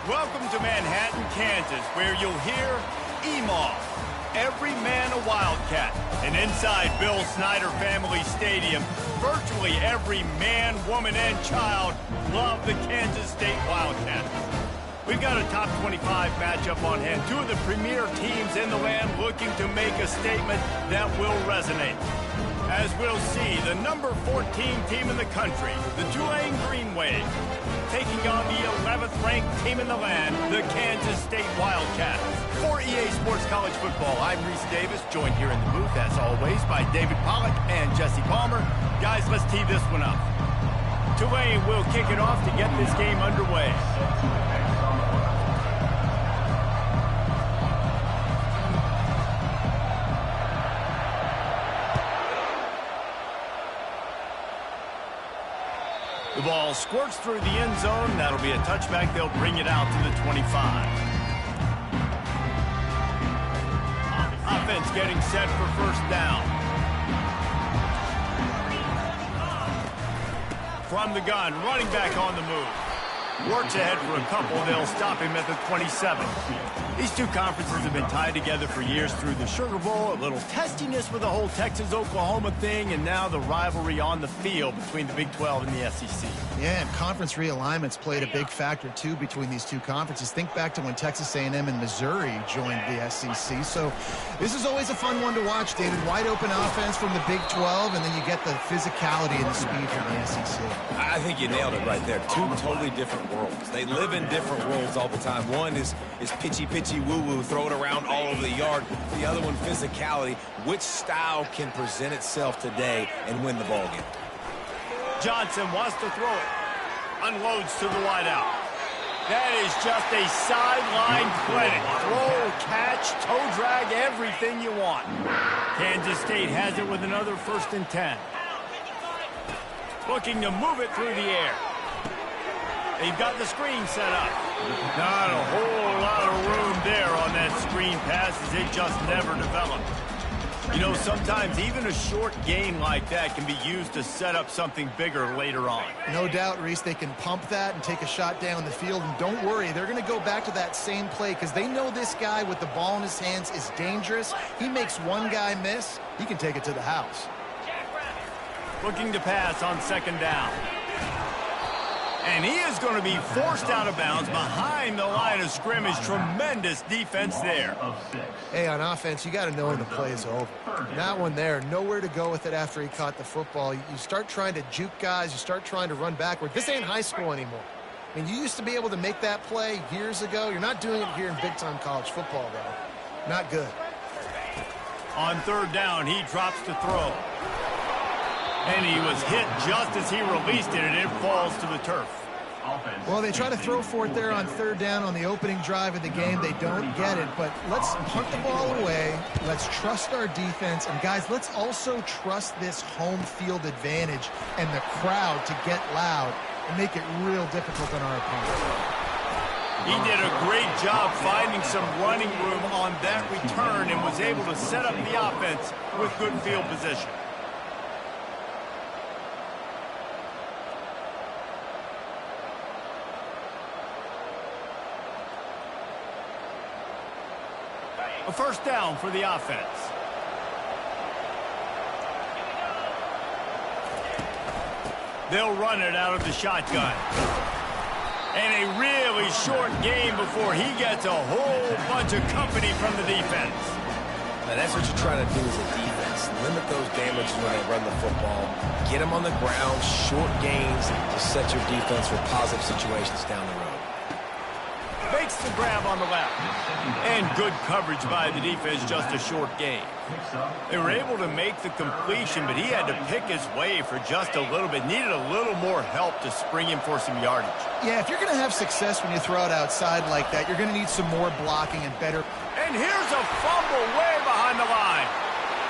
Welcome to Manhattan, Kansas, where you'll hear EMAW, every man a Wildcat. And inside Bill Snyder Family Stadium, virtually every man, woman, and child love the Kansas State Wildcats. We've got a top 25 matchup on hand. Two of the premier teams in the land looking to make a statement that will resonate. As we'll see, the number 14 team in the country, the Tulane Green Wave, taking on the 11th ranked team in the land, the Kansas State Wildcats. For EA Sports College Football, I'm Reese Davis, joined here in the booth, as always, by David Pollack and Jesse Palmer. Guys, let's tee this one up. Tulane will kick it off to get this game underway. The ball squirts through the end zone. That'll be a touchback. They'll bring it out to the 25. Offense getting set for first down. From the gun, running back on the move. Works ahead for a couple. They'll stop him at the 27. These two conferences have been tied together for years through the Sugar Bowl, a little testiness with the whole Texas-Oklahoma thing, and now the rivalry on the field between the Big 12 and the SEC. Yeah, and conference realignments played a big factor, too, between these two conferences. Think back to when Texas A&M and Missouri joined the SEC. So this is always a fun one to watch, David. Wide open offense from the Big 12, and then you get the physicality and the speed from the SEC. I think you nailed it right there. Two totally different worlds. They live in different worlds all the time. One is pitchy woo-woo, throw it around all over the yard. The other one, physicality. Which style can present itself today and win the ball game? Johnson wants to throw it. Unloads to the wideout. That is just a sideline clinic. Throw, catch, toe drag, everything you want. Kansas State has it with another 1st and 10. Looking to move it through the air. They've got the screen set up. Not a whole lot of room there on that screen pass as it just never developed. You know, sometimes even a short gain like that can be used to set up something bigger later on. No doubt, Reese, they can pump that and take a shot down the field. And don't worry, they're going to go back to that same play because they know this guy with the ball in his hands is dangerous. He makes one guy miss, he can take it to the house. Looking to pass on 2nd down. And he is going to be forced out of bounds behind the line of scrimmage. Tremendous defense there. Hey, on offense, you got to know when the play is over. That one there, nowhere to go with it after he caught the football. You start trying to juke guys. You start trying to run backward. This ain't high school anymore. I mean, you used to be able to make that play years ago. You're not doing it here in big-time college football, though. Not good. On 3rd down, he drops to throw. And he was hit just as he released it, and it falls to the turf. Well, they try to throw for it there on 3rd down on the opening drive of the game. They don't get it, but let's punt the ball away. Let's trust our defense. And, guys, let's also trust this home field advantage and the crowd to get loud and make it real difficult on our opponents. He did a great job finding some running room on that return and was able to set up the offense with good field position. A 1st down for the offense. They'll run it out of the shotgun. And a really short game before he gets a whole bunch of company from the defense. Now, that's what you're trying to do as a defense. Limit those damages when they run the football. Get them on the ground, short gains to set your defense for positive situations down the road. Makes the grab on the left. And good coverage by the defense, just a short gain. They were able to make the completion, but he had to pick his way for just a little bit. Needed a little more help to spring him for some yardage. Yeah, if you're going to have success when you throw it outside like that, you're going to need some more blocking and better. And here's a fumble way behind the line.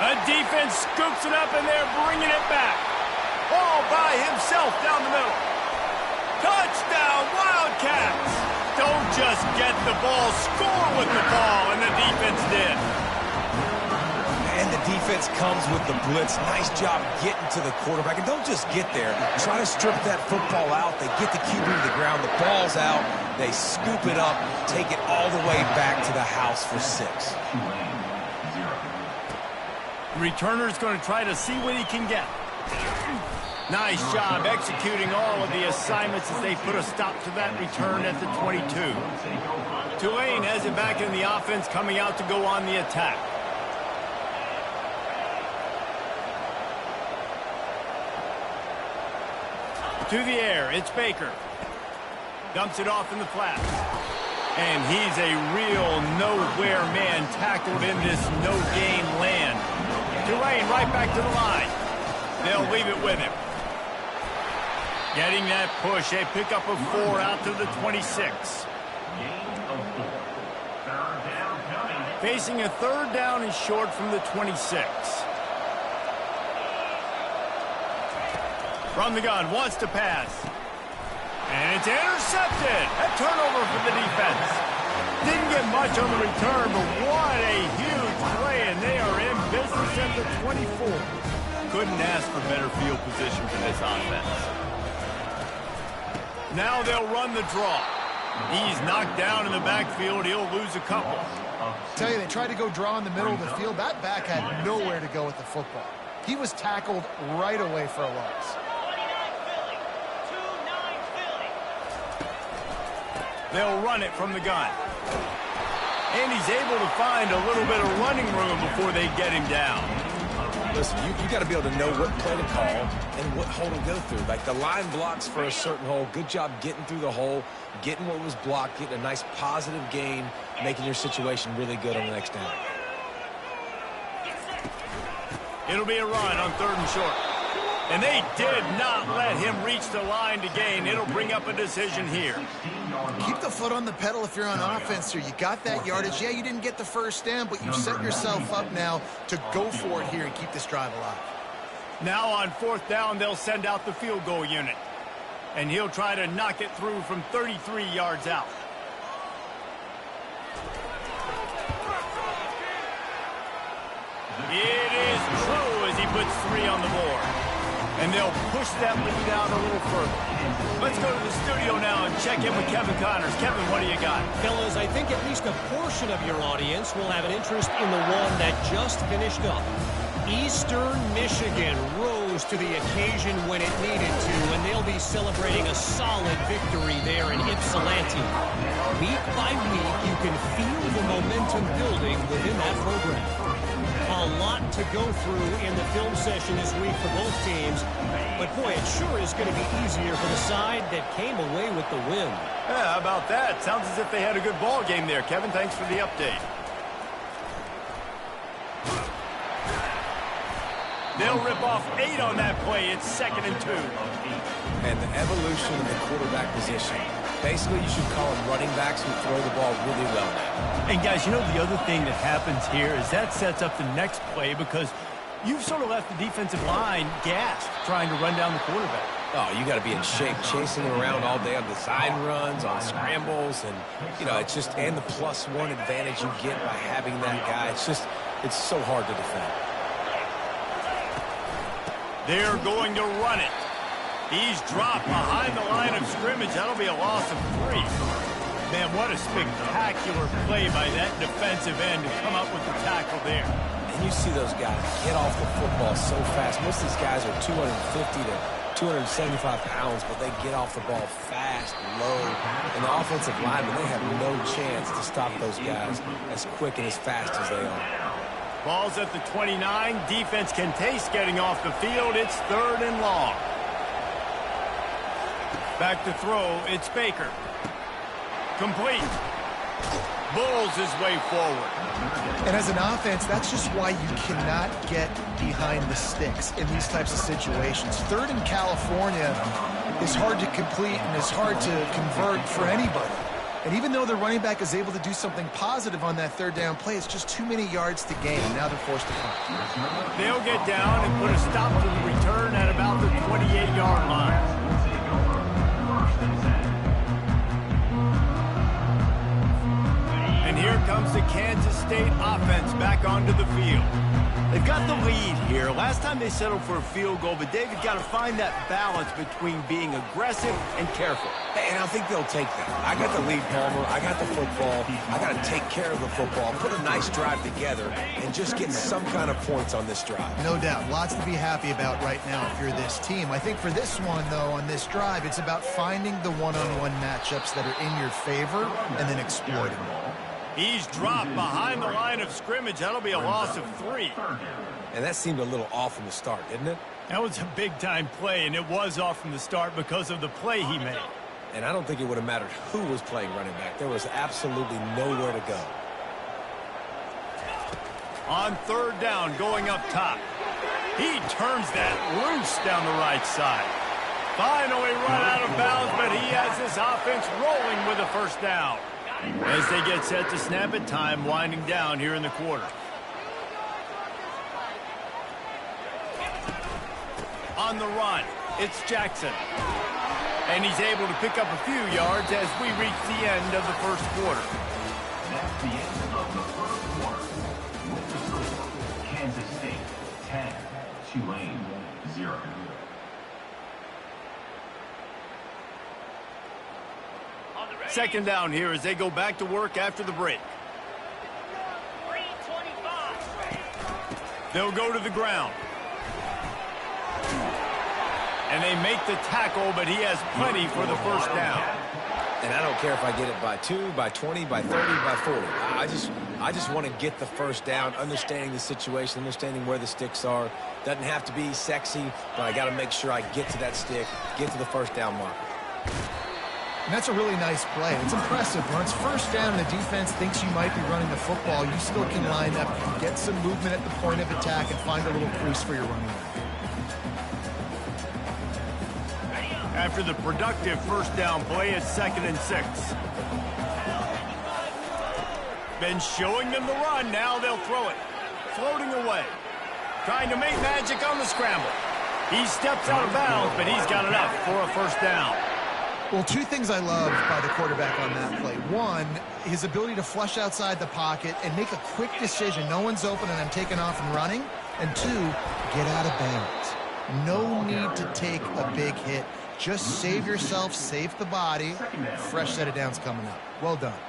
A defense scoops it up, and they're bringing it back. All by himself down the middle. Touchdown, Wildcats! Don't just get the ball, score with the ball, and the defense did. And the defense comes with the blitz. Nice job getting to the quarterback. And don't just get there. Try to strip that football out. They get the QB to the ground. The ball's out. They scoop it up, take it all the way back to the house for 6. Returner's going to try to see what he can get. Nice job executing all of the assignments as they put a stop to that return at the 22. Tulane has it back in the offense, coming out to go on the attack. To the air, it's Baker. Dumps it off in the flat. And he's a real nowhere man tackled in this no-gain land. Tulane right back to the line. They'll leave it with him. Getting that push, a pickup of 4 out to the 26. Facing a 3rd down and short from the 26. From the gun, wants to pass. And it's intercepted. A turnover for the defense. Didn't get much on the return, but what a huge play, and they are in business at the 24. Couldn't ask for better field position for this offense. Now they'll run the draw. He's knocked down in the backfield. He'll lose a couple. Tell you, they tried to go draw in the middle of the field. That back had nowhere to go with the football. He was tackled right away for a loss. They'll run it from the gun. And he's able to find a little bit of running room before they get him down. Listen, you got to be able to know what play to call and what hole to go through. Like the line blocks for a certain hole. Good job getting through the hole, getting what was blocked, getting a nice positive gain, making your situation really good on the next down. It'll be a run on 3rd and short. And they did not let him reach the line to gain. It'll bring up a decision here. Keep the foot on the pedal if you're on offense here. You got that yardage. Yeah, you didn't get the 1st down, but you set yourself up now to go for it here and keep this drive alive. Now on 4th down, they'll send out the field goal unit. And he'll try to knock it through from 33 yards out. It is true as he puts 3 on the board. And they'll push that lead down a little further. Let's go to the studio now and check in with Kevin Connors. Kevin, what do you got? Fellas, I think at least a portion of your audience will have an interest in the one that just finished up. Eastern Michigan rose to the occasion when it needed to, and they'll be celebrating a solid victory there in Ypsilanti. Week by week, you can feel the momentum building within that program. A lot to go through in the film session this week for both teams. But, boy, it sure is going to be easier for the side that came away with the win. Yeah, how about that? Sounds as if they had a good ball game there. Kevin, thanks for the update. They'll rip off 8 on that play. It's 2nd and 2. And the evolution of the quarterback position. Basically, you should call them running backs who throw the ball really well now. And, guys, you know the other thing that happens here is that sets up the next play because you've sort of left the defensive line gassed trying to run down the quarterback. Oh, you got to be in shape, chasing him around all day on design runs, on scrambles, and, you know, it's just, and the +1 advantage you get by having that guy. It's so hard to defend. They're going to run it. He's dropped behind the line of scrimmage. That'll be a loss of 3. Man, what a spectacular play by that defensive end to come up with the tackle there. And you see those guys get off the football so fast. Most of these guys are 250 to 275 pounds, but they get off the ball fast, low. And the offensive linemen, they have no chance to stop those guys as quick and as fast as they are. Ball's at the 29. Defense can taste getting off the field. It's 3rd and long. Back to throw. It's Baker. Complete. Bulls his way forward. And as an offense, that's just why you cannot get behind the sticks in these types of situations. 3rd in California is hard to complete and is hard to convert for anybody. And even though the running back is able to do something positive on that 3rd down play, it's just too many yards to gain, and now they're forced to punt. They'll get down and put a stop to the return at about the 28-yard line. And here comes the Kansas State offense back onto the field. They've got the lead here. Last time they settled for a field goal, but David got to find that balance between being aggressive and careful. And I think they'll take that. I got the lead, Palmer. I got the football. I got to take care of the football, put a nice drive together, and just get some kind of points on this drive. No doubt. Lots to be happy about right now if you're this team. I think for this one, though, on this drive, it's about finding the one-on-one matchups that are in your favor and then exploiting them. He's dropped behind the line of scrimmage. That'll be a loss of 3. And that seemed a little off from the start, didn't it? That was a big-time play, and it was off from the start because of the play he made. And I don't think it would have mattered who was playing running back. There was absolutely nowhere to go. On 3rd down, going up top. He turns that loose down the right side. Finally run out of bounds, but he has this offense rolling with a 1st down. As they get set to snap it, time winding down here in the quarter. On the run, it's Jackson. And he's able to pick up a few yards as we reach the end of the 1st quarter. That's the end of the 1st quarter. With the score, Kansas State 10, Tulane 0. Second down here as they go back to work after the break. They'll go to the ground. And they make the tackle, but he has plenty for the 1st down. And I don't care if I get it by 2, by 20, by 30, by 40. I just want to get the 1st down, understanding the situation, understanding where the sticks are. Doesn't have to be sexy, but I got to make sure I get to that stick, get to the 1st down marker. And that's a really nice play. It's impressive. When it's 1st down and the defense thinks you might be running the football, you still can line up, get some movement at the point of attack, and find a little crease for your running back. After the productive 1st down play, it's 2nd and 6. Been showing them the run. Now they'll throw it. Floating away. Trying to make magic on the scramble. He steps out of bounds, but he's got enough for a 1st down. Well, 2 things I love by the quarterback on that play. 1, his ability to flush outside the pocket and make a quick decision. No one's open and I'm taking off and running. And 2, get out of bounds. No need to take a big hit. Just save yourself, save the body. Fresh set of downs coming up. Well done.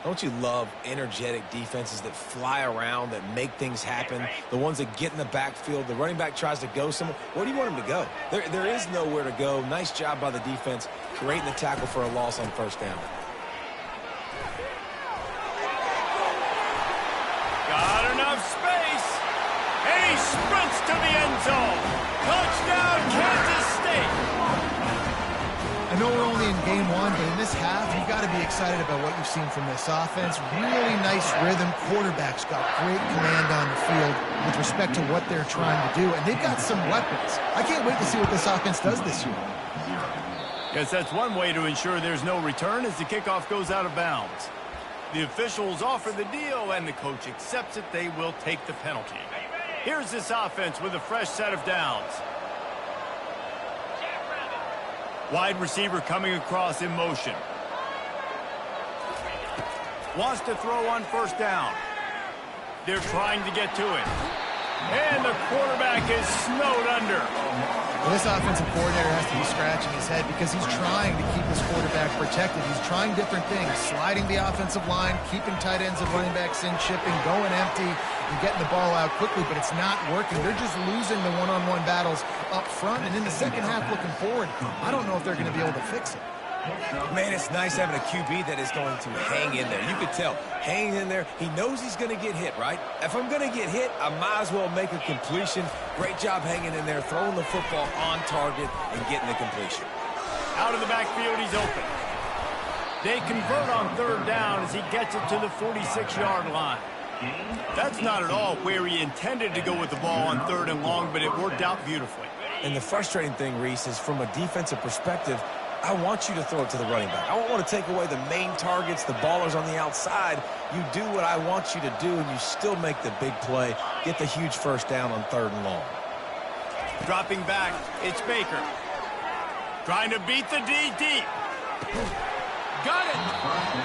Don't you love energetic defenses that fly around, that make things happen? The ones that get in the backfield, the running back tries to go somewhere. Where do you want him to go? There is nowhere to go. Nice job by the defense, creating the tackle for a loss on 1st down. Got enough space. And he sprints to the end zone. Touchdown, Kansas State. I know we're only in game 1, but in this half, you've got to be excited about what you've seen from this offense. Really nice rhythm. Quarterback's got great command on the field with respect to what they're trying to do, and they've got some weapons. I can't wait to see what this offense does this year. Yes, that's one way to ensure there's no return as the kickoff goes out of bounds. The officials offer the deal, and the coach accepts it. They will take the penalty. Here's this offense with a fresh set of downs. Wide receiver coming across in motion. Wants to throw on 1st down. They're trying to get to it. And the quarterback is snowed under. Well, this offensive coordinator has to be scratching his head because he's trying to keep his quarterback protected. He's trying different things, sliding the offensive line, keeping tight ends and running backs in, chipping, going empty, and getting the ball out quickly, but it's not working. They're just losing the one-on-one battles up front, and in the second half looking forward, I don't know if they're going to be able to fix it. Man, it's nice having a QB that is going to hang in there. You could tell, hanging in there, he knows he's going to get hit, right? If I'm going to get hit, I might as well make a completion. Great job hanging in there, throwing the football on target and getting the completion. Out of the backfield, he's open. They convert on 3rd down as he gets it to the 46-yard line. That's not at all where he intended to go with the ball on 3rd and long, but it worked out beautifully. And the frustrating thing, Reese, is from a defensive perspective, I want you to throw it to the running back. I don't want to take away the main targets, the ballers on the outside. You do what I want you to do, and you still make the big play, get the huge 1st down on 3rd and long. Dropping back, it's Baker. Trying to beat the D deep. Got it.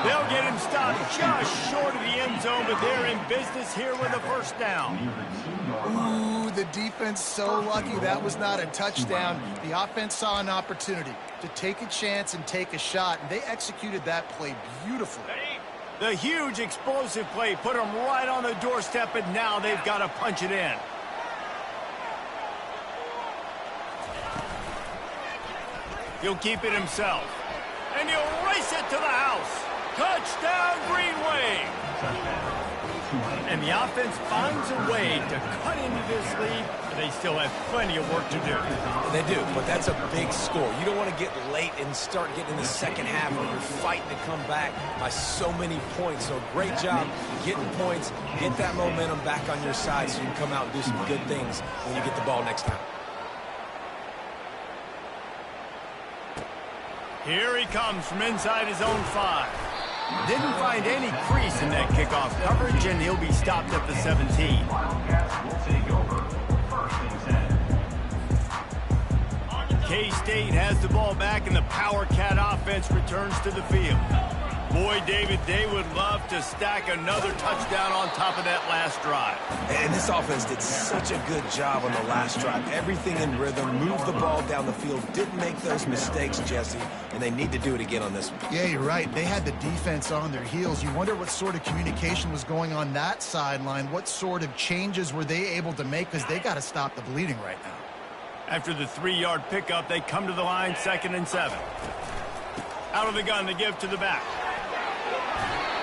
They'll get him stopped just short of the end zone, but they're in business here with a first down. Ooh, the defense so lucky that was not a touchdown. The offense saw an opportunity to take a chance and take a shot, and they executed that play beautifully. The huge explosive play put them right on the doorstep, and now they've got to punch it in. He'll keep it himself. And he'll race it to the house. Touchdown, Green Wave. And the offense finds a way to cut into this lead. They still have plenty of work to do. They do, but that's a big score. You don't want to get late and start getting in the second half where you're fighting to come back by so many points. So great job getting points, get that momentum back on your side so you can come out and do some good things when you get the ball next time. Here he comes from inside his own 5. Didn't find any crease in that kickoff coverage, and he'll be stopped at the 17. Wildcats will take over. First and 10. K-State has the ball back, and the Power Cat offense returns to the field. Boy, David, they would love to stack another touchdown on top of that last drive. And this offense did such a good job on the last drive. Everything in rhythm, moved the ball down the field, didn't make those mistakes, Jesse, and they need to do it again on this one. Yeah, you're right. They had the defense on their heels. You wonder what sort of communication was going on that sideline. What sort of changes were they able to make, because they got to stop the bleeding right now. After the 3-yard pickup, they come to the line, 2nd and 7. Out of the gun, they give to the back.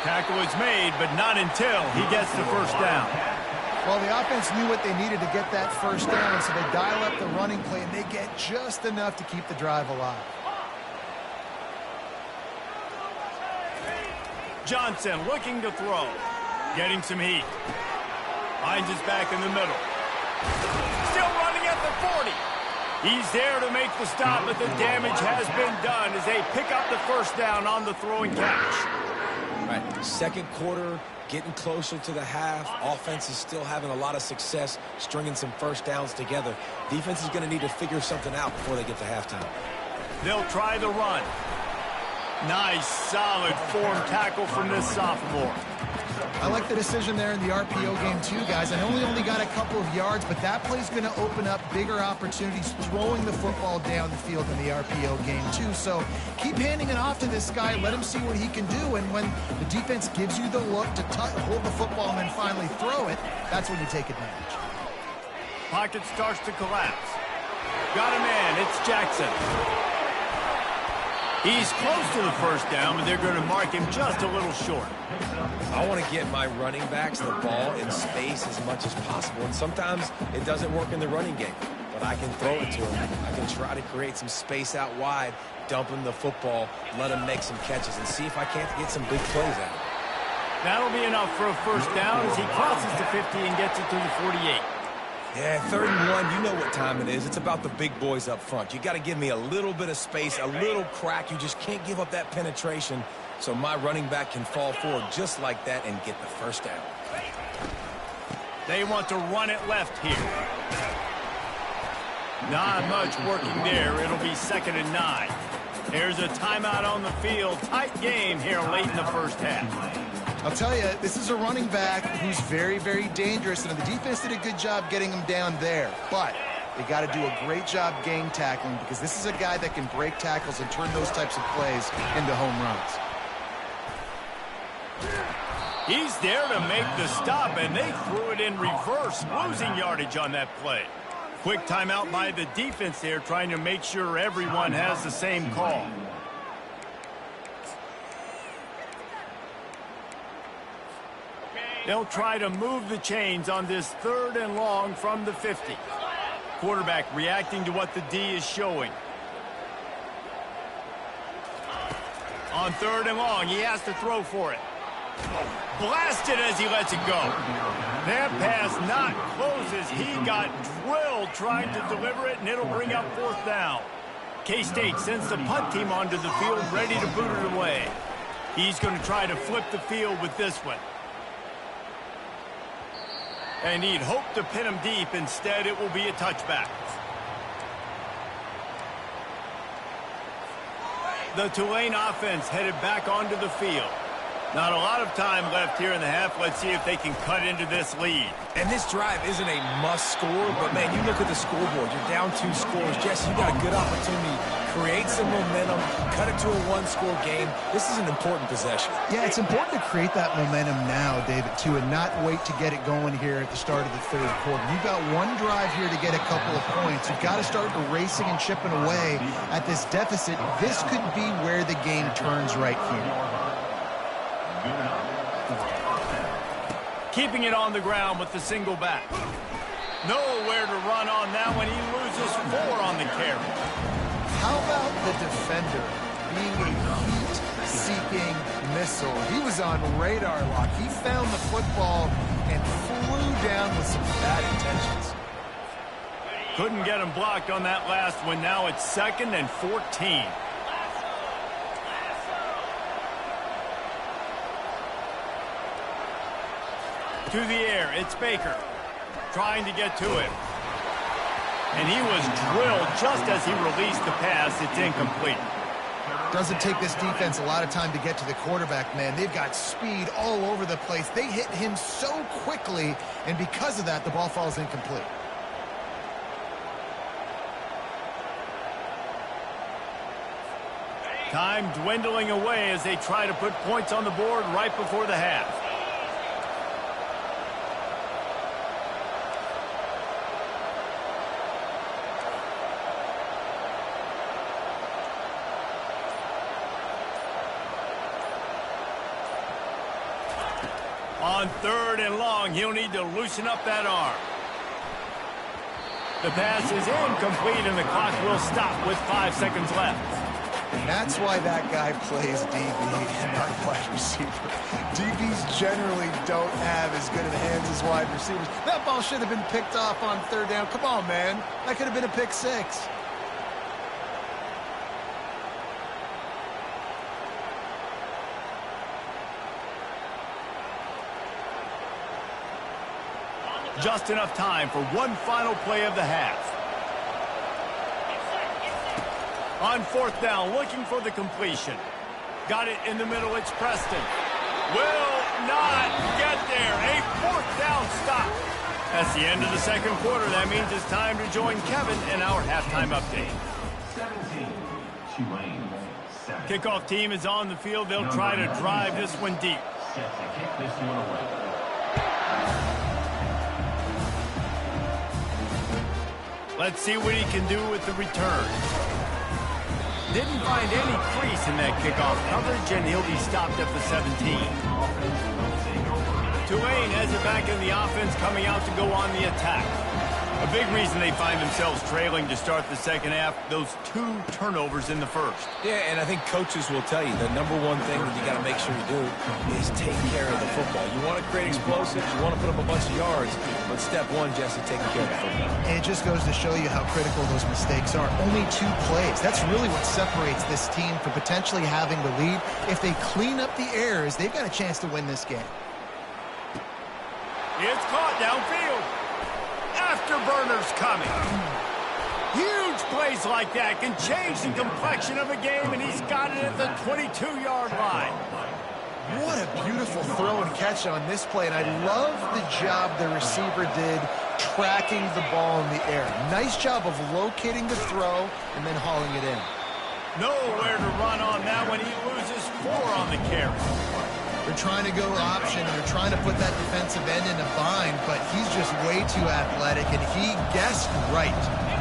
Tackle is made, but not until he gets the first down. Well, the offense knew what they needed to get that first down, so they dial up the running play, and they get just enough to keep the drive alive. Johnson looking to throw. Getting some heat. Finds his back in the middle. Still running at the 40. He's there to make the stop, but the damage has been done as they pick up the first down on the throw and catch. Right, second quarter, getting closer to the half. Offense is still having a lot of success stringing some first downs together. Defense is going to need to figure something out before they get to halftime. They'll try the run. Nice, solid form tackle from this sophomore. I like the decision there in the RPO game too, guys. I know we only got a couple of yards, but that play's going to open up bigger opportunities throwing the football down the field in the RPO game too. So keep handing it off to this guy. Let him see what he can do. And when the defense gives you the look to hold the football and then finally throw it, that's when you take advantage. Pocket starts to collapse. Got a man. It's Jackson. He's close to the first down, but they're going to mark him just a little short. I want to get my running backs the ball in space as much as possible, and sometimes it doesn't work in the running game, but I can throw it to him. I can try to create some space out wide, dump him the football, let him make some catches, and see if I can't get some big plays out of it. That'll be enough for a first down as he crosses the 50 and gets it to the 48. Yeah, 3rd and 1, you know what time it is. It's about the big boys up front. You got to give me a little bit of space, a little crack. You just can't give up that penetration so my running back can fall forward just like that and get the first down. They want to run it left here. Not much working there. It'll be 2nd and 9. There's a timeout on the field. Tight game here late in the first half. I'll tell you, this is a running back who's very, very dangerous, and the defense did a good job getting him down there. But they got to do a great job game tackling, because this is a guy that can break tackles and turn those types of plays into home runs. He's there to make the stop, and they threw it in reverse, losing yardage on that play. Quick timeout by the defense there, trying to make sure everyone has the same call. They'll try to move the chains on this 3rd and long from the 50. Quarterback reacting to what the D is showing. On 3rd and long, he has to throw for it. Blasted as he lets it go. That pass not closes. He got drilled trying to deliver it, and it'll bring up 4th down. K-State sends the punt team onto the field, ready to boot it away. He's going to try to flip the field with this one. And he'd hoped to pin him deep. Instead, it will be a touchback. The Tulane offense headed back onto the field. Not a lot of time left here in the half. Let's see if they can cut into this lead. And this drive isn't a must score, but, man, you look at the scoreboard. You're down 2 scores. Jesse, you got a good opportunity. Create some momentum. Cut it to a 1-score game. This is an important possession. Yeah, it's important to create that momentum now, David, too, and not wait to get it going here at the start of the third quarter. You've got one drive here to get a couple of points. You've got to start erasing and chipping away at this deficit. This could be where the game turns right here. Keeping it on the ground with the single back. Nowhere to run on that one. He loses 4 on the carry. How about the defender being a heat-seeking missile? He was on radar lock. He found the football and flew down with some bad intentions. Couldn't get him blocked on that last one. Now it's 2nd and 14. To the air, it's Baker trying to get to him. And he was drilled just as he released the pass. It's incomplete. Doesn't take this defense a lot of time to get to the quarterback, man. They've got speed all over the place. They hit him so quickly, and because of that, the ball falls incomplete. Time dwindling away as they try to put points on the board right before the half. On 3rd and long, he'll need to loosen up that arm. The pass is incomplete, and the clock will stop with 5 seconds left. And that's why that guy plays DB and not wide receiver. DBs generally don't have as good of hands as wide receivers. That ball should have been picked off on 3rd down. Come on, man. That could have been a pick 6. Just enough time for one final play of the half. On 4th down, looking for the completion. Got it in the middle, it's Preston. Will not get there. A 4th down stop. That's the end of the 2nd quarter. That means it's time to join Kevin in our halftime update. 17, Tulane, 7. Kickoff team is on the field. They'll try to drive this one deep. Set to kick this one away. Let's see what he can do with the return. Didn't find any crease in that kickoff coverage, and he'll be stopped at the 17. Tulane has it back in the offense, coming out to go on the attack. A big reason they find themselves trailing to start the 2nd half, those 2 turnovers in the 1st. Yeah, and I think coaches will tell you the number one thing that you got to make sure you do is take care of the football. You want to create explosives, you want to put up a bunch of yards, but step 1, Jesse, taking care of the football. And it just goes to show you how critical those mistakes are. Only 2 plays. That's really what separates this team from potentially having the lead. If they clean up the errors, they've got a chance to win this game. It's caught downfield. Afterburners coming. Huge plays like that can change the complexion of a game, and he's got it at the 22-yard line. What a beautiful throw and catch on this play, and I love the job the receiver did tracking the ball in the air. Nice job of locating the throw and then hauling it in. Nowhere to run on that one. He loses 4 on the carry. They're trying to go option. They're trying to put that defensive end in a bind, but he's just way too athletic, and he guessed right.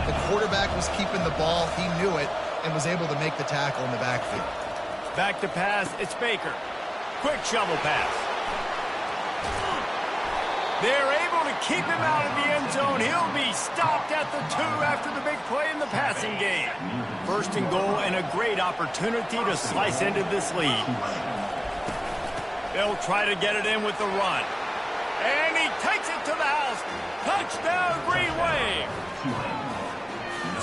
The quarterback was keeping the ball. He knew it and was able to make the tackle in the backfield. Back to pass. It's Baker. Quick shovel pass. They're able to keep him out of the end zone. He'll be stopped at the 2 after the big play in the passing game. 1st and goal, and a great opportunity to slice into this lead. They'll try to get it in with the run. And he takes it to the house. Touchdown, Green Wave.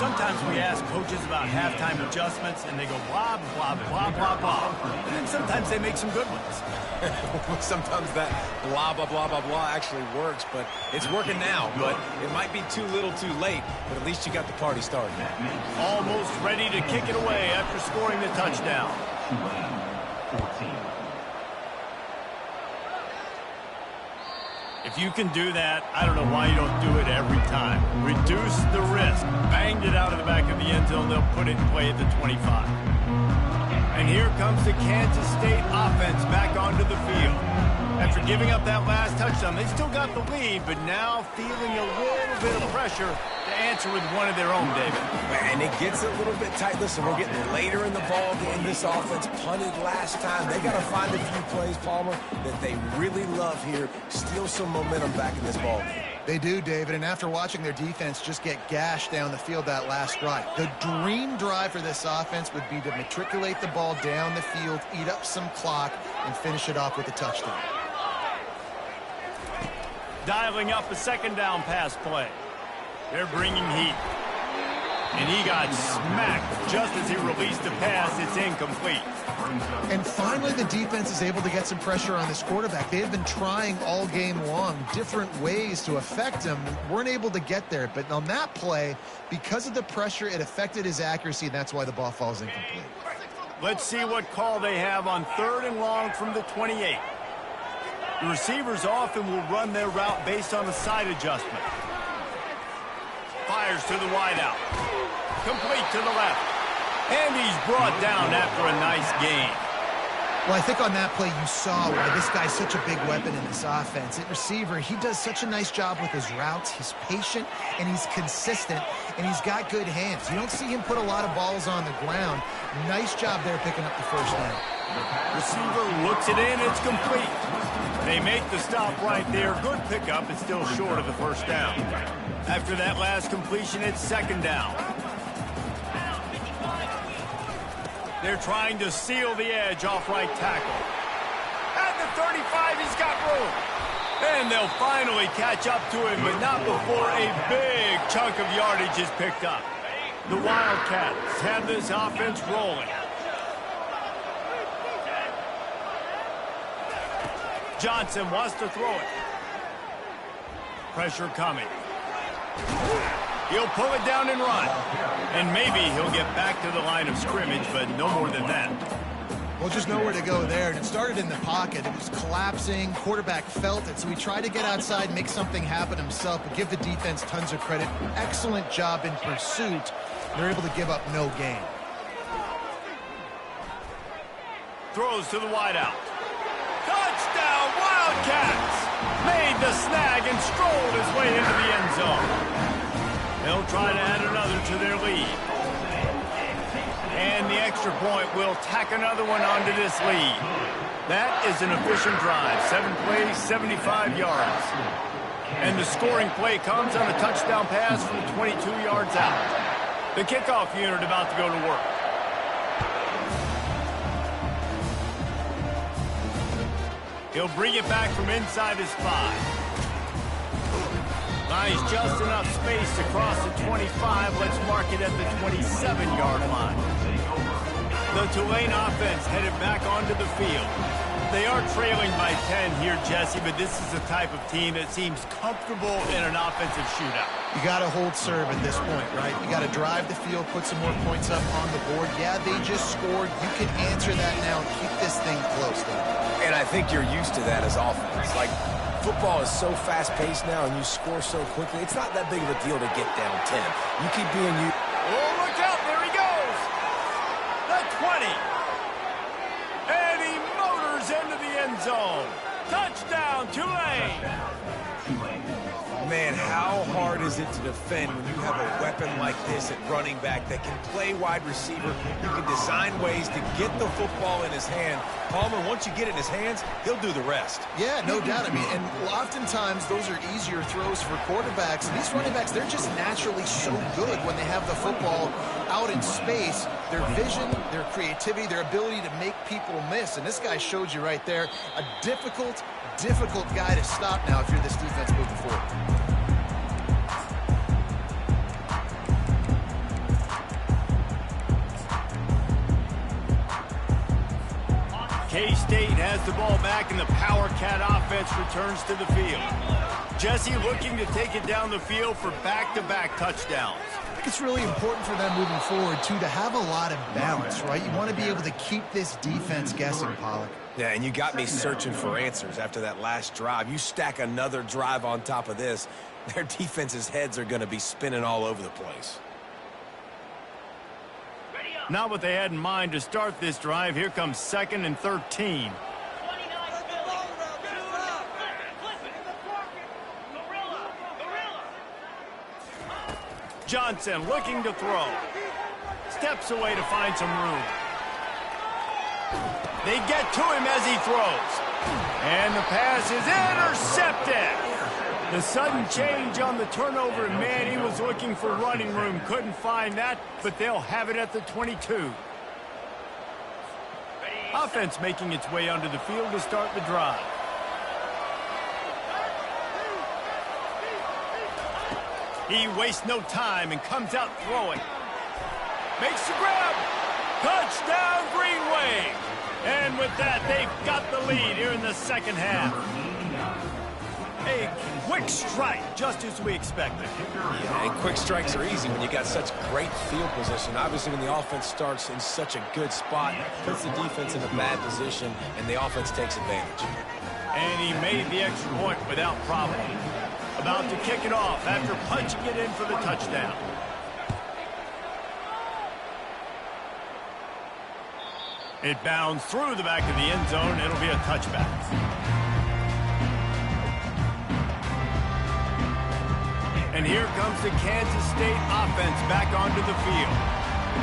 Sometimes we ask coaches about halftime adjustments, and they go blah, blah, blah, blah, blah. And then sometimes they make some good ones. Sometimes that blah, blah, blah, blah, blah actually works, but it's working now. But it might be too little too late, but at least you got the party started. Almost ready to kick it away after scoring the touchdown. Tulane, 14. If you can do that, I don't know why you don't do it every time. Reduce the risk. Banged it out of the back of the end zone. They'll put it in play at the 25. And here comes the Kansas State offense back onto the field. After giving up that last touchdown, they still got the lead, but now feeling a little bit of pressure to answer with one of their own, David. And it gets a little bit tight. Listen, we're getting later in the ball game. This offense punted last time. They got to find a few plays, Palmer, that they really love here. Steal some momentum back in this ball game. They do, David, and after watching their defense just get gashed down the field that last drive, the dream drive for this offense would be to matriculate the ball down the field, eat up some clock, and finish it off with a touchdown. Dialing up a second down pass play. They're bringing heat. And he got smacked just as he released the pass. It's incomplete. And finally, the defense is able to get some pressure on this quarterback. They have been trying all game long different ways to affect him. Weren't able to get there. But on that play, because of the pressure, it affected his accuracy, and that's why the ball falls incomplete. Let's see what call they have on 3rd and long from the 28. The receivers often will run their route based on a side adjustment. Fires to the wideout. Complete to the left. And he's brought down after a nice gain. Well, I think on that play you saw why this guy's such a big weapon in this offense. At receiver, he does such a nice job with his routes. He's patient, and he's consistent, and he's got good hands. You don't see him put a lot of balls on the ground. Nice job there picking up the first down. Receiver looks it in. It's complete. They make the stop right there. Good pickup. It's still short of the first down. After that last completion, it's 2nd down. They're trying to seal the edge off right tackle. At the 35, he's got room. And they'll finally catch up to him, but not before a big chunk of yardage is picked up. The Wildcats have this offense rolling. Johnson wants to throw it. Pressure coming. He'll pull it down and run. And maybe he'll get back to the line of scrimmage, but no more than that. Well, just nowhere to go there. And it started in the pocket. It was collapsing. Quarterback felt it, so he tried to get outside, make something happen himself, but give the defense tons of credit. Excellent job in pursuit. They're able to give up no gain. Throws to the wideout. Touchdown, Wildcats! Made the snag and strolled his way into the end zone. They'll try to add another to their lead. And the extra point will tack another one onto this lead. That is an efficient drive. 7 plays, 75 yards. And the scoring play comes on a touchdown pass from 22 yards out. The kickoff unit about to go to work. He'll bring it back from inside his 5. Nice, just enough space to cross the 25. Let's mark it at the 27-yard line. The Tulane offense headed back onto the field. They are trailing by 10 here, Jesse, but this is the type of team that seems comfortable in an offensive shootout. You got to hold serve at this point, right? You got to drive the field, put some more points up on the board. Yeah, they just scored. You can answer that now and keep this thing close, though. And I think you're used to that as offense. Like, football is so fast-paced now and you score so quickly. It's not that big of a deal to get down 10. You keep being you. Oh, look out. There he goes. The 20. And he motors into the end zone. Touchdown, Tulane. Man, how hard is it to defend when you have a weapon like this at running back that can play wide receiver? You can design ways to get the football in his hand. Palmer, once you get it in his hands, he'll do the rest. Yeah, no doubt. I mean, and oftentimes those are easier throws for quarterbacks. These running backs, they're just naturally so good when they have the football out in space. Their vision, their creativity, their ability to make people miss. And this guy showed you right there, a difficult guy to stop now if you're this defense moving forward. K-State has the ball back, and the Power Cat offense returns to the field. Jesse looking to take it down the field for back-to-back touchdowns. I think it's really important for them moving forward, too, to have a lot of balance, right? You want to be able to keep this defense guessing, Pollock. Yeah, and you got me searching for answers after that last drive. You stack another drive on top of this, their defense's heads are going to be spinning all over the place. Not what they had in mind to start this drive. Here comes 2nd and 13. Johnson looking to throw. Steps away to find some room. They get to him as he throws. And the pass is intercepted. The sudden change on the turnover, and man, he was looking for running room. Couldn't find that, but they'll have it at the 22. Offense making its way onto the field to start the drive. He wastes no time and comes out throwing. Makes the grab. Touchdown, Green Wave. And with that, they've got the lead here in the second half. A quick strike, just as we expected. Yeah, and quick strikes are easy when you got such great field position. Obviously, when the offense starts in such a good spot, puts the defense in a bad position, and the offense takes advantage. And he made the extra point without problem. About to kick it off after punching it in for the touchdown. It bounds through the back of the end zone. It'll be a touchback. And here comes the Kansas State offense back onto the field.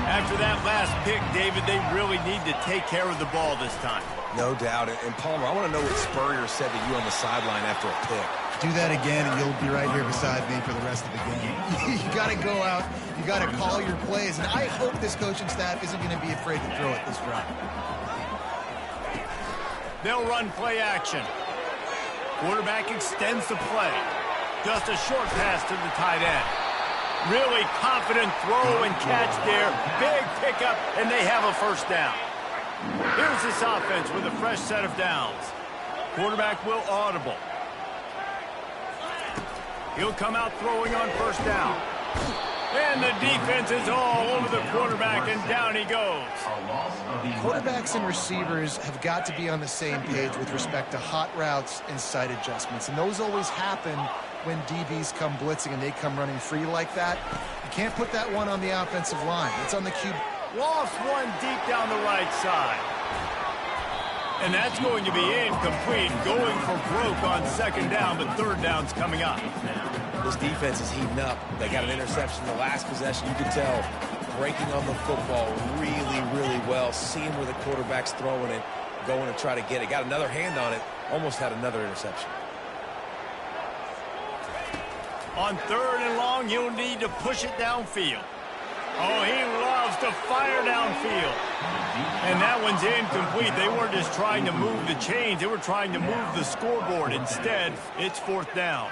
After that last pick, David, they really need to take care of the ball this time. No doubt. And Palmer, I want to know what Spurrier said to you on the sideline after a pick. Do that again, and you'll be right here beside me for the rest of the game. You got to go out. You got to call your plays. And I hope this coaching staff isn't going to be afraid to throw it this drive. They'll run play action. Quarterback extends the play. Just a short pass to the tight end. Really confident throw and catch there. Big pickup, and they have a first down. Here's this offense with a fresh set of downs. Quarterback will audible. He'll come out throwing on first down. And the defense is all over the quarterback, and down he goes. Quarterbacks and receivers have got to be on the same page with respect to hot routes and sight adjustments. And those always happen when DBs come blitzing and they come running free like that. You can't put that one on the offensive line. It's on the QB. Lost one deep down the right side. And that's going to be incomplete. Going for broke on second down, but third down's coming up. This defense is heating up. They got an interception in the last possession. You can tell breaking on the football really, really well. Seeing where the quarterback's throwing it, going to try to get it. Got another hand on it. Almost had another interception. On third and long, you'll need to push it downfield. Oh, he loves to fire downfield. And that one's incomplete. They weren't just trying to move the chains. They were trying to move the scoreboard. Instead, it's fourth down.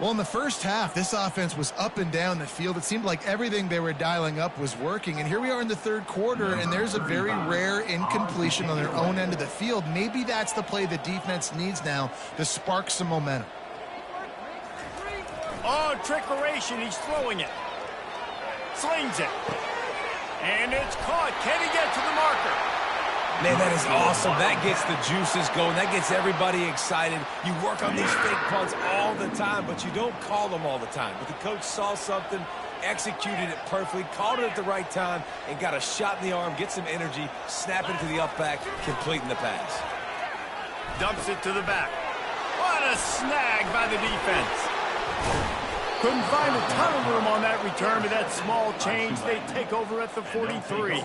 Well, in the first half, this offense was up and down the field. It seemed like everything they were dialing up was working. And here we are in the third quarter, and there's a very rare incompletion on their own end of the field. Maybe that's the play the defense needs now to spark some momentum. Oh, trickeration. He's throwing it. Slings it. And it's caught. Can he get to the marker? Man, that is awesome. That gets the juices going. That gets everybody excited. You work on these fake punts all the time, but you don't call them all the time. But the coach saw something, executed it perfectly, called it at the right time, and got a shot in the arm, get some energy, snap into the up back, completing the pass. Dumps it to the back. What a snag by the defense. Couldn't find a ton of room on that return, but that small change, they take over at the 43.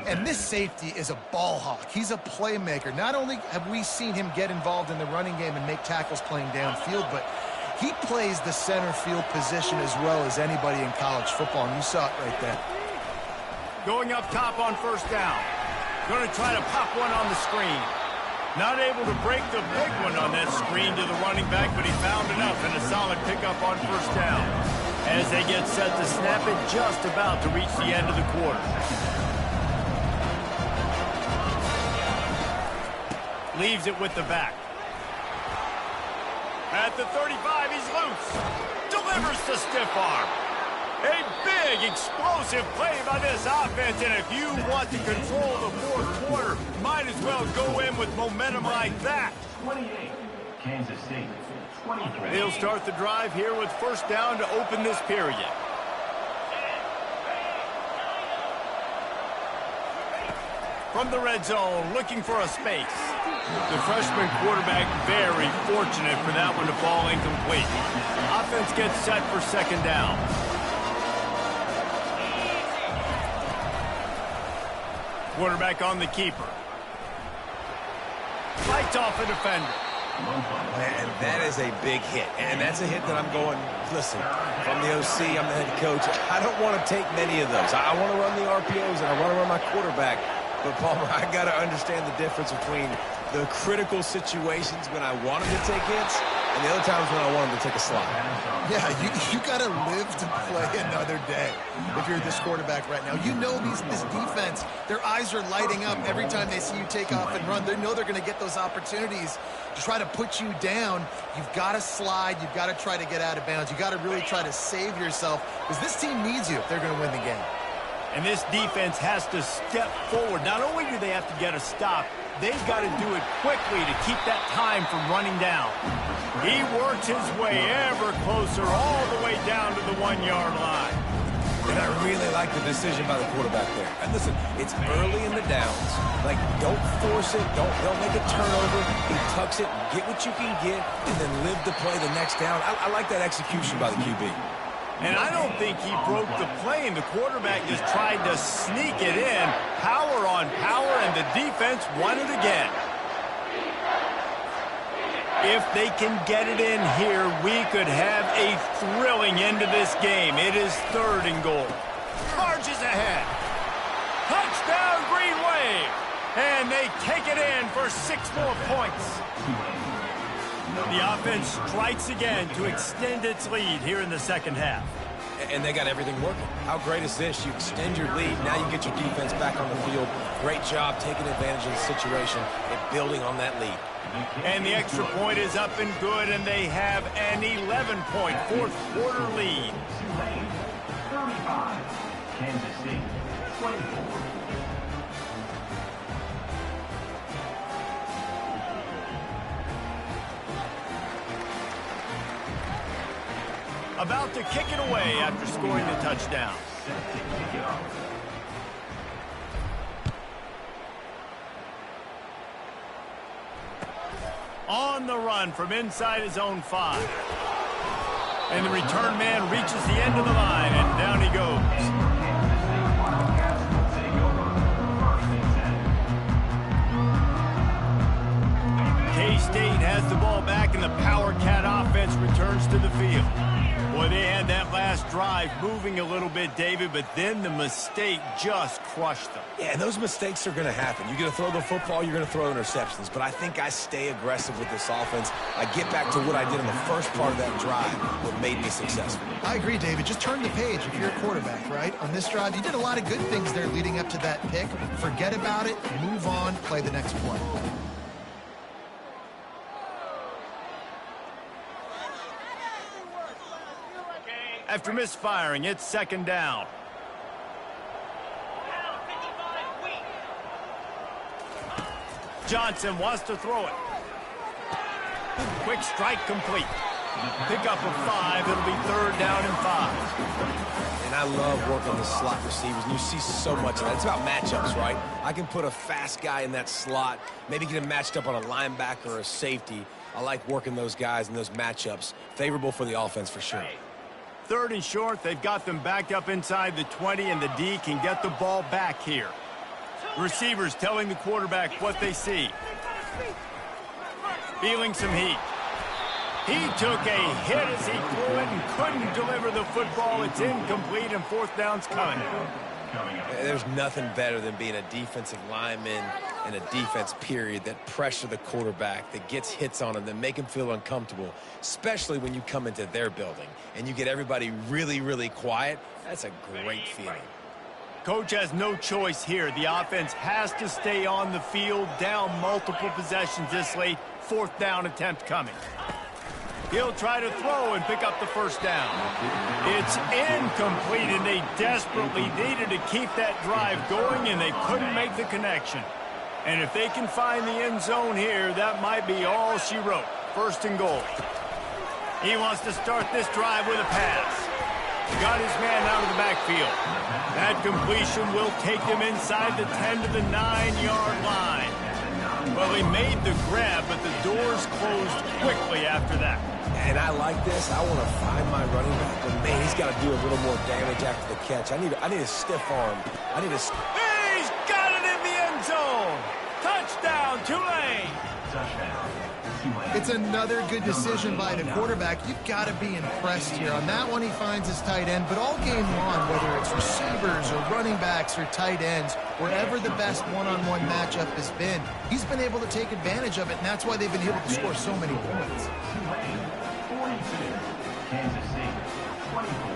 And this safety is a ball hawk. He's a playmaker. Not only have we seen him get involved in the running game and make tackles playing downfield, but he plays the center field position as well as anybody in college football, and you saw it right there. Going up top on first down. Going to try to pop one on the screen. Not able to break the big one on that screen to the running back, but he found enough and a solid pickup on first down. As they get set to snap it, just about to reach the end of the quarter. Leaves it with the back. At the 35, he's loose. Delivers the stiff arm. A big, explosive play by this offense, and if you want to control the fourth quarter, might as well go in with momentum like that. 28, Kansas State, 23. They'll start the drive here with first down to open this period. From the red zone, looking for a space. The freshman quarterback very fortunate for that one to fall incomplete. Offense gets set for second down. Quarterback on the keeper. Fights off a defender. And that is a big hit. And that's a hit that I'm going, listen, from the OC, I'm the head coach. I don't want to take many of those. I want to run the RPOs, and I want to run my quarterback. But, Palmer, I got to understand the difference between the critical situations when I want him to take hits and the other times when I want him to take a slide. Yeah, you got to live to play another day if you're this quarterback right now. You know this defense, their eyes are lighting up every time they see you take off and run. They know they're going to get those opportunities to try to put you down. You've got to slide. You've got to try to get out of bounds. You've got to really try to save yourself because this team needs you if they're going to win the game. And this defense has to step forward. Not only do they have to get a stop, they've got to do it quickly to keep that time from running down. He works his way ever closer all the way down to the 1-yard line. And I really like the decision by the quarterback there. And listen, it's early in the downs. Like, don't force it. Don't make a turnover. He tucks it, get what you can get, and then live to play the next down. I like that execution by the QB. And I don't think he broke the play, and the quarterback just tried to sneak it in. Power on power, and the defense won it again. If they can get it in here, we could have a thrilling end to this game. It is 3rd and goal. Charges ahead. Touchdown, Green Wave. And they take it in for 6 more points. The offense strikes again to extend its lead here in the second half. And they got everything working. How great is this? You extend your lead. Now you get your defense back on the field. Great job taking advantage of the situation and building on that lead. And the extra point is up and good, and they have an 11-point fourth-quarter lead. Tulane, 35, Kansas State, 24. About to kick it away after scoring the touchdown. On the run from inside his own 5. And the return man reaches the end of the line, and down he goes. K-State has the ball back, and the Power Cat offense returns to the field. Boy, they had that last drive moving a little bit, David, but then the mistake just crushed them. Yeah, those mistakes are going to happen. You're going to throw the football, you're going to throw interceptions, but I think I stay aggressive with this offense. I get back to what I did in the first part of that drive, what made me successful. I agree, David. Just turn the page if you're a quarterback, right? On this drive, you did a lot of good things there leading up to that pick. Forget about it, move on, play the next play. After misfiring, it's second down. Johnson wants to throw it. Quick strike complete. Pick up a 5. It'll be 3rd down and 5. And I love working the slot receivers, and you see so much of that. It's about matchups, right? I can put a fast guy in that slot, maybe get him matched up on a linebacker or a safety. I like working those guys in those matchups. Favorable for the offense for sure. 3rd and short. They've got them backed up inside the 20, and the D can get the ball back here. Receivers telling the quarterback what they see. Feeling some heat. He took a hit as he threw it and couldn't deliver the football. It's incomplete, and 4th down's coming. There's nothing better than being a defensive lineman and a defense period that pressure the quarterback, that gets hits on him, that make him feel uncomfortable, especially when you come into their building and you get everybody really, really quiet. That's a great feeling. Coach has no choice here. The offense has to stay on the field, down multiple possessions this late. 4th down attempt coming. He'll try to throw and pick up the first down. It's incomplete, and they desperately needed to keep that drive going, and they couldn't make the connection. And if they can find the end zone here, that might be all she wrote. 1st and goal. He wants to start this drive with a pass. Got his man out of the backfield. That completion will take them inside the 10 to the 9-yard line. Well, he made the grab, but the doors closed quickly after that. And I like this. I want to find my running back, but man, he's got to do a little more damage after the catch. I need a stiff arm. He's got it in the end zone. Touchdown, Tulane. It's another good decision by the quarterback. You've got to be impressed here. On that one, he finds his tight end, but all game long, whether it's receivers or running backs or tight ends, wherever the best one-on-one matchup has been, he's been able to take advantage of it, and that's why they've been able to score so many points. 42, Kansas State, 24.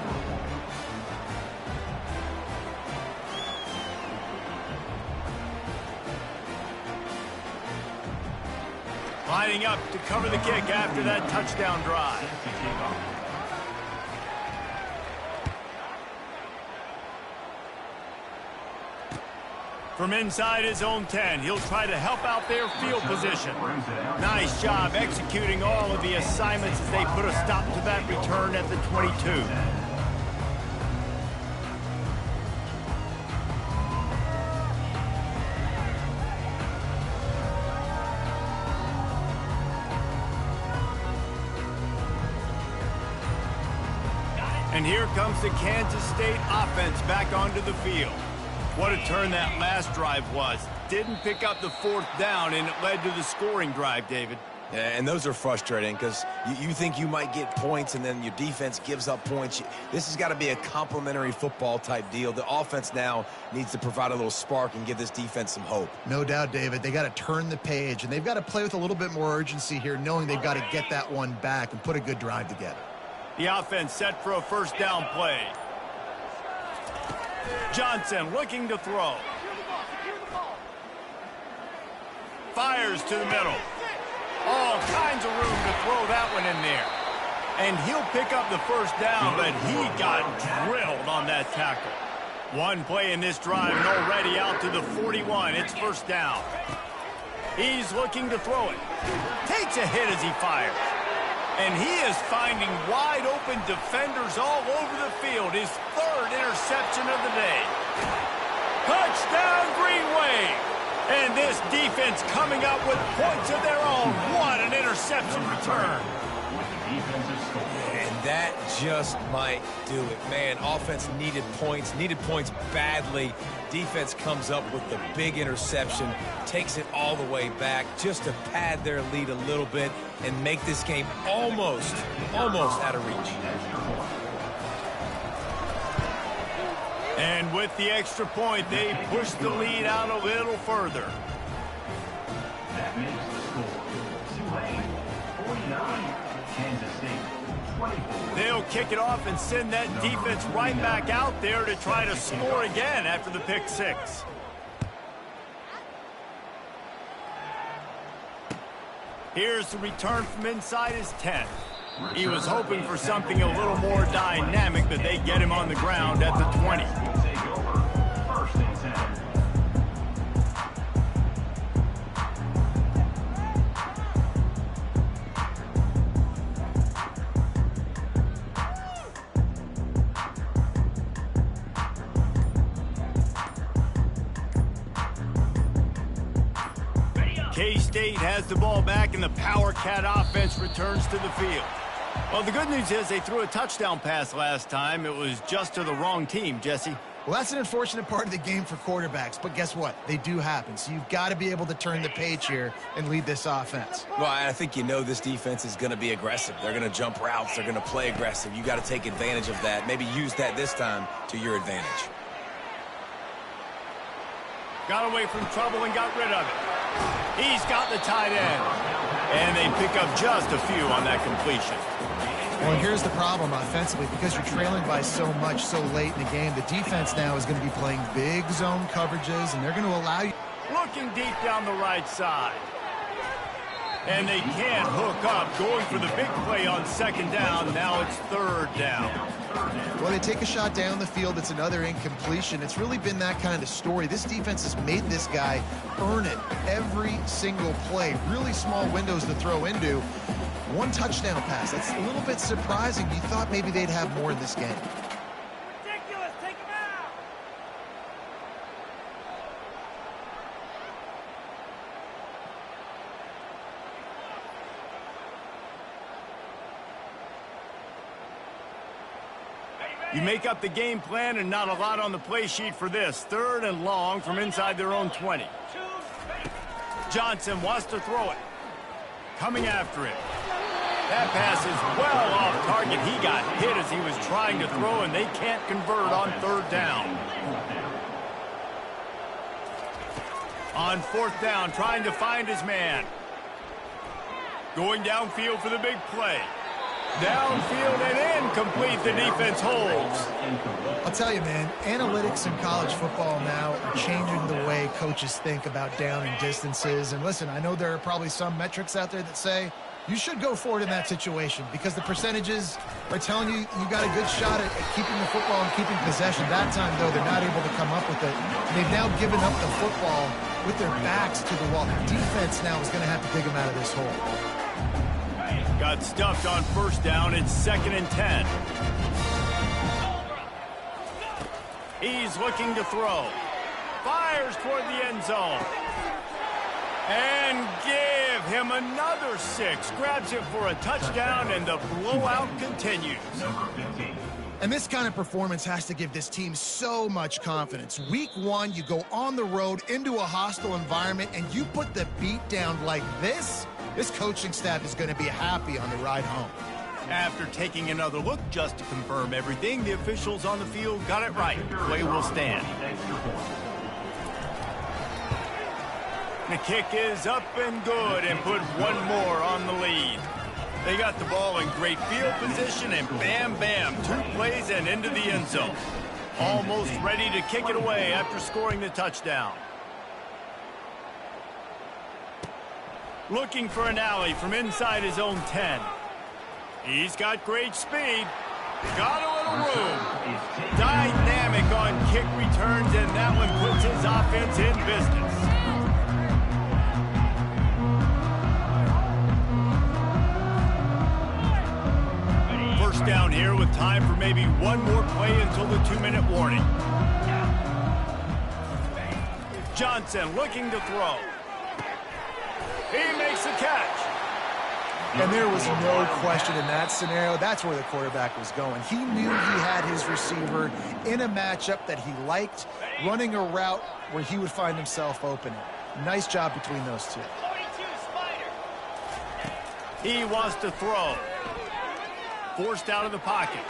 Lining up to cover the kick after that touchdown drive. From inside his own 10, he'll try to help out their field position. Nice job executing all of the assignments as they put a stop to that return at the 22. And here comes the Kansas State offense back onto the field. What a turn that last drive was. Didn't pick up the 4th down, and it led to the scoring drive, David. Yeah, and those are frustrating because you think you might get points, and then your defense gives up points. This has got to be a complementary football type deal. The offense now needs to provide a little spark and give this defense some hope. No doubt, David. They got to turn the page, and they've got to play with a little bit more urgency here, knowing they've got to get that one back and put a good drive together. The offense set for a 1st down play. Johnson looking to throw. Fires to the middle. All kinds of room to throw that one in there. And he'll pick up the 1st down, but he got drilled on that tackle. One play in this drive and already out to the 41. It's 1st down. He's looking to throw it. Takes a hit as he fires. And he is finding wide-open defenders all over the field. His 3rd interception of the day. Touchdown, Green Wave. And this defense coming up with points of their own. What an interception return. And that just might do it. Man, offense needed points badly. Defense comes up with the big interception, takes it all the way back just to pad their lead a little bit and make this game almost out of reach. And with the extra point, they push the lead out a little further. That makes the score Tulane 49, Kansas State 24. They'll kick it off and send that defense right back out there to try to score again after the pick 6. Here's the return from inside his 10. He was hoping for something a little more dynamic, but they get him on the ground at the 20. Take over, 1st and 10. K-State has the ball back, and the Power Cat offense returns to the field. Well, the good news is they threw a touchdown pass last time. It was just to the wrong team, Jesse. Well, that's an unfortunate part of the game for quarterbacks, but guess what? They do happen. So you've got to be able to turn the page here and lead this offense. Well, I think this defense is going to be aggressive. They're going to jump routes. They're going to play aggressive. You got to take advantage of that. Maybe use that this time to your advantage. Got away from trouble and got rid of it. He's got the tight end. And they pick up just a few on that completion. Well, here's the problem offensively. Because you're trailing by so much so late in the game, the defense now is going to be playing big zone coverages, and they're going to allow you. Looking deep down the right side. And they can't hook up. Going for the big play on second down. Now it's third down. Well, they take a shot down the field. It's another incompletion. It's really been that kind of story. This defense has made this guy earn it every single play. Really small windows to throw into. One touchdown pass. That's a little bit surprising. You thought maybe they'd have more in this game. Ridiculous. Take him out. You make up the game plan and not a lot on the play sheet for this. Third and long from inside their own 20. Johnson wants to throw it. Coming after it. That pass is well off target. He got hit as he was trying to throw, and they can't convert on third down. On fourth down, trying to find his man. Going downfield for the big play. Downfield and incomplete. The defense holds. I'll tell you, man, analytics in college football now are changing the way coaches think about down and distances. And listen, I know there are probably some metrics out there that say you should go for it in that situation because the percentages are telling you you got a good shot at keeping the football and keeping possession. That time, though, they're not able to come up with it. They've now given up the football with their backs to the wall. The defense now is going to have to dig them out of this hole. Got stuffed on first down. It's 2nd and 10. He's looking to throw. Fires toward the end zone. And give him another 6. Grabs it for a touchdown, and the blowout continues. And this kind of performance has to give this team so much confidence. Week 1, you go on the road into a hostile environment, and you put the beat down like this. This coaching staff is going to be happy on the ride home. After taking another look just to confirm everything, the officials on the field got it right. Play will stand. The kick is up and good and put one more on the lead. They got the ball in great field position and bam, bam, 2 plays and into the end zone. Almost ready to kick it away after scoring the touchdown. Looking for an alley from inside his own 10. He's got great speed. Got a little room. Dynamic on kick returns, and that one puts his offense in business. First down here with time for maybe one more play until the 2-minute warning. Johnson looking to throw. He makes the catch. And there was no question in that scenario. That's where the quarterback was going. He knew he had his receiver in a matchup that he liked, running a route where he would find himself open. Nice job between those two. He wants to throw. Forced out of the pocket.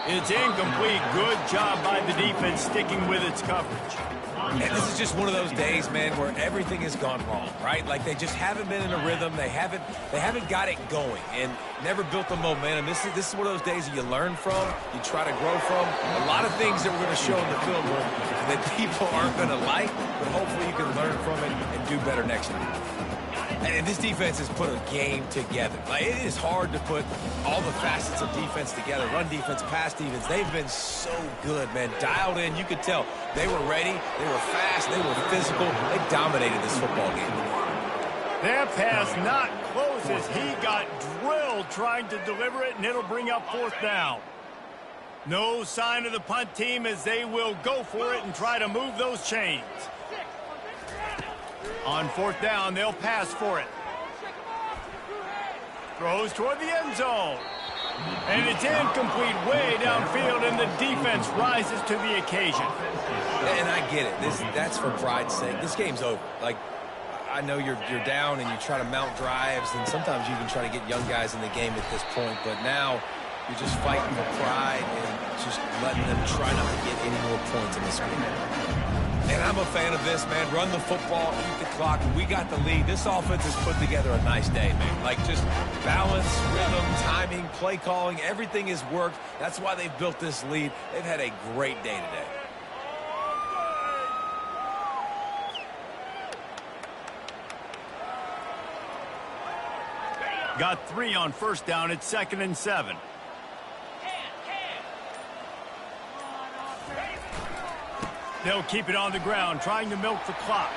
It's incomplete. Good job by the defense sticking with its coverage. And this is just one of those days, man, where everything has gone wrong, right? Like they just haven't been in a rhythm. They haven't got it going and never built the momentum. This is one of those days that you learn from, you try to grow from. A lot of things that we're going to show in the film that people aren't going to like, but hopefully you can learn from it and do better next year. And this defense has put a game together. Like, it is hard to put all the facets of defense together. Run defense, pass defense. They've been so good, man. Dialed in. You could tell they were ready. They were fast. They were physical. They dominated this football game. That pass not close as he got drilled trying to deliver it, and it'll bring up fourth down. No sign of the punt team as they will go for it and try to move those chains. On fourth down, they'll pass for it. Throws toward the end zone. And it's incomplete way downfield, and the defense rises to the occasion. And I get it. That's for pride's sake. This game's over. Like, I know you're down and you try to mount drives, and sometimes you can try to get young guys in the game at this point, but now you're just fighting for pride and just letting them try not to get any more points in this game. And I'm a fan of this, man. Run the football, eat the clock. We got the lead. This offense has put together a nice day, man. Like, just balance, rhythm, timing, play calling, everything has worked. That's why they've built this lead. They've had a great day today. Got 3 on first down. It's 2nd and 7. They'll keep it on the ground, trying to milk the clock.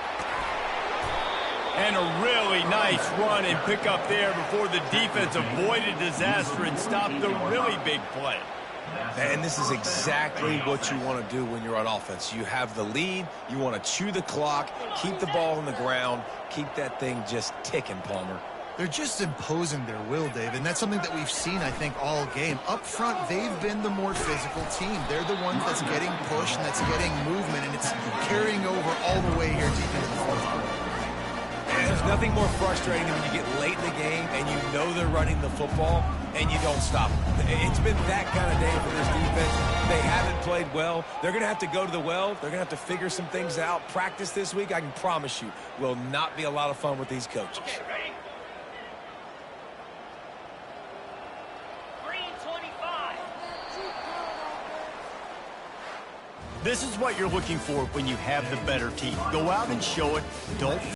And a really nice run and pick up there before the defense avoided disaster and stopped the really big play. And this is exactly what you want to do when you're on offense. You have the lead. You want to chew the clock, keep the ball on the ground, keep that thing just ticking, Palmer. They're just imposing their will, Dave, and that's something that we've seen, I think, all game. Up front, they've been the more physical team. They're the ones that's getting pushed and that's getting movement, and it's carrying over all the way here deep into the fourth quarter. And there's nothing more frustrating than when you get late in the game and you know they're running the football and you don't stop them. It's been that kind of day for this defense. They haven't played well. They're going to have to go to the well. They're going to have to figure some things out. Practice this week, I can promise you, will not be a lot of fun with these coaches. Okay, ready? 3:25. This is what you're looking for when you have the better team. Go out and show it. Don't